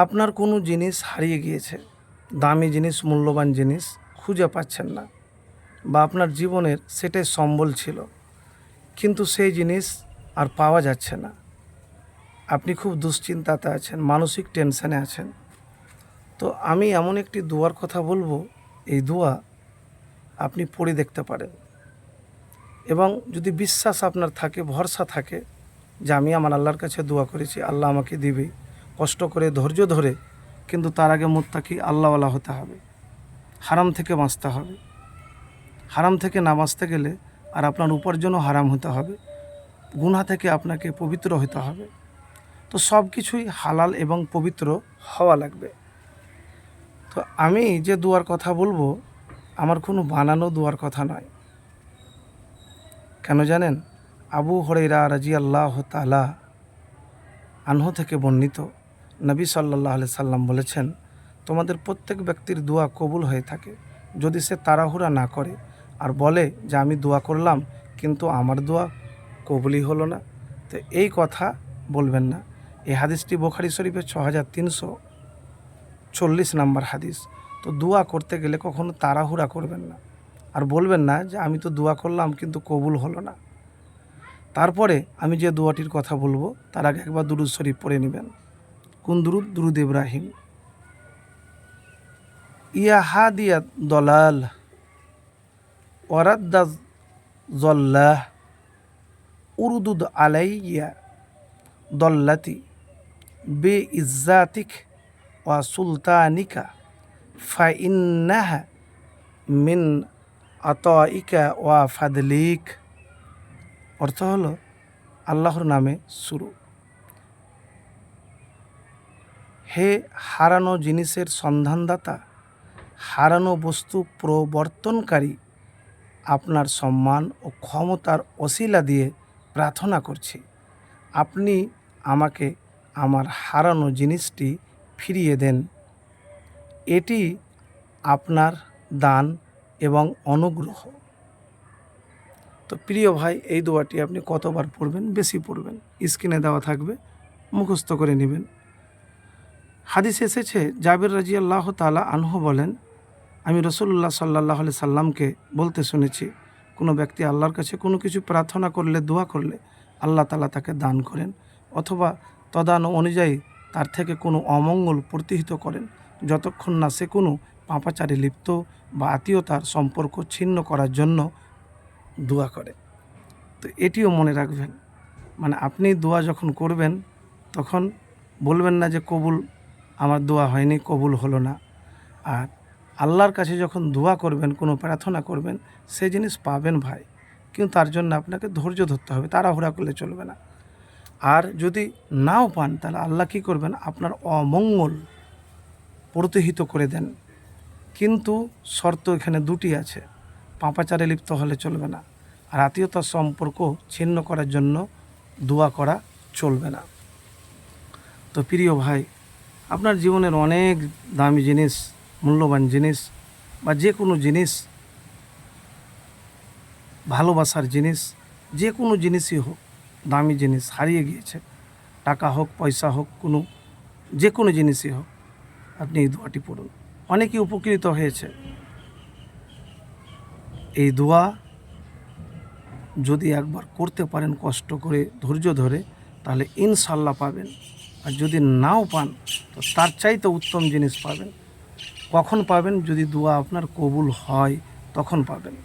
আপনার কোনো জিনিস হারিয়ে গিয়েছে, দামি জিনিস, মূল্যবান জিনিস খুঁজে পাচ্ছেন না, বা আপনার জীবনের সেটাই সম্বল ছিল, কিন্তু সেই জিনিস আর পাওয়া যাচ্ছে না। আপনি খুব দুশ্চিন্তাতে আছেন, মানসিক টেনশানে আছেন। তো আমি এমন একটি দোয়ার কথা বলবো, এই দোয়া আপনি পড়ে দেখতে পারেন। এবং যদি বিশ্বাস আপনার থাকে, ভরসা থাকে যে আমি আমার আল্লাহর কাছে দোয়া করেছি, আল্লাহ আমাকে দিবেই, কষ্ট করে ধৈর্য ধরে, কিন্তু তার আগে মুত্তাকি আল্লাহওয়ালা হতে হবে, হারাম থেকে বাঁচতে হবে। হারাম থেকে না বাঁচতে গেলে আর আপনার উপার্জনও হারাম হতে হবে, গুনাহ থেকে আপনাকে পবিত্র হতে হবে। তো সব কিছুই হালাল এবং পবিত্র হওয়া লাগবে। তো আমি যে দোয়ার কথা বলবো, আমার কোনো বানানো দোয়ার কথা নয়। কেন জানেন? আবু হুরায়রা রাদিয়াল্লাহু তাআলা আনহু থেকে বর্ণিত, নবী সাল্লাল্লাহু আলাইহি সাল্লাম বলেছেন, তোমাদের প্রত্যেক ব্যক্তির দোয়া কবুল হয়ে থাকে যদি সে তাড়াহুড়া না করে আর বলে যে আমি দোয়া করলাম কিন্তু আমার দোয়া কবুলই হলো না। তো এই কথা বলবেন না। এই হাদিসটি বুখারী শরীফের 6340 নম্বর হাদিস। তো দোয়া করতে গেলে কখনো তাড়াহুড়া করবেন না, আর বলবেন না যে আমি তো দোয়া করলাম কিন্তু কবুল হলো না। তারপরে আমি যে দোয়াটির কথা বলবো তার আগে একবার দুরূদ শরীফ পড়ে নেবেন। কোন দুরূদ? দুরূদ ইব্রাহিম। ইয়া হাদিয়া দলাল ওয়ারাদ্দা জল্লাহ উরদুদ আলাইয়া দল্লাতি বে ইজ্জাতিক ওয়া সুলতানিকা ফাইন্নাহা মিন আতাইকা ওয়া ফাদলিক। অর্থ হলো, আল্লাহর নামে শুরু। হে হারানো জিনিসের সন্ধানদাতা, হারানো বস্তু প্রবর্তনকারী, আপনার সম্মান ও ক্ষমতার ওসিলা দিয়ে প্রার্থনা করছি, আপনি আমাকে আমার হারানো জিনিসটি ফিরিয়ে দেন। এটি আপনার দান এবং অনুগ্রহ। তো প্রিয় ভাই, এই দোয়াটি আপনি কতবার পড়বেন? বেশি পড়বেন, স্ক্রিনে দেওয়া থাকবে, মুখস্থ করে নেবেন। হাদিস এসেছে, জাবের রাদিয়াল্লাহু তাআলা আনহু বলেন, আমি রাসূলুল্লাহ সাল্লাল্লাহু আলাইহি সাল্লামকে বলতে শুনেছি, কোনো ব্যক্তি আল্লাহর কাছে কোনো কিছু প্রার্থনা করলে, দোয়া করলে, আল্লাহ তাআলা তাকে দান করেন অথবা তদান অনুযায়ী তার থেকে কোনো অমঙ্গল প্রতিহিত করেন, যতক্ষণ না সে কোনো পাপাচারে লিপ্ত বা আত্মীয়তার সম্পর্ক ছিন্ন করার জন্য দোয়া করে। তো এটিও মনে রাখবেন, মানে আপনি দোয়া যখন করবেন তখন বলবেন না যে কবুল, আমার দোয়া হয়নি, কবুল হলো না। আর আল্লাহর কাছে যখন দোয়া করবেন, কোনো প্রার্থনা করবেন, সেই জিনিস পাবেন ভাই, কিন্তু তার জন্য আপনাকে ধৈর্য ধরতে হবে, তাড়াহুড়া করলে চলবে না। আর যদি নাও পান তাহলে আল্লাহ কী করবেন? আপনার অমঙ্গল প্রতিহিত করে দেন। কিন্তু শর্ত এখানে দুটি আছে, পাপাচারে লিপ্ত হলে চলবে না, আর আত্মীয়তার সম্পর্ক ছিন্ন করার জন্য দোয়া করা চলবে না। তো প্রিয় ভাই, আপনার জীবনের অনেক দামি জিনিস, মূল্যবান জিনিস, বা যে কোনো জিনিস, ভালোবাসার জিনিস, যে কোনো জিনিসই হোক, দামি জিনিস হারিয়ে গিয়েছে, টাকা হোক, পয়সা হোক, যে কোনো জিনিসই হোক, আপনি এই দোয়াটি পড়ুন। অনেকেই উপকৃত হয়েছে। এই দোয়া যদি একবার করতে পারেন কষ্ট করে, ধৈর্য ধরে, তাহলে ইনশাল্লাহ পাবেন। আর যদি নাও পান তো তার চাইতে উত্তম জিনিস পাবেন। কখন পাবেন? যদি দোয়া আপনার কবুল হয় তখন পাবেন।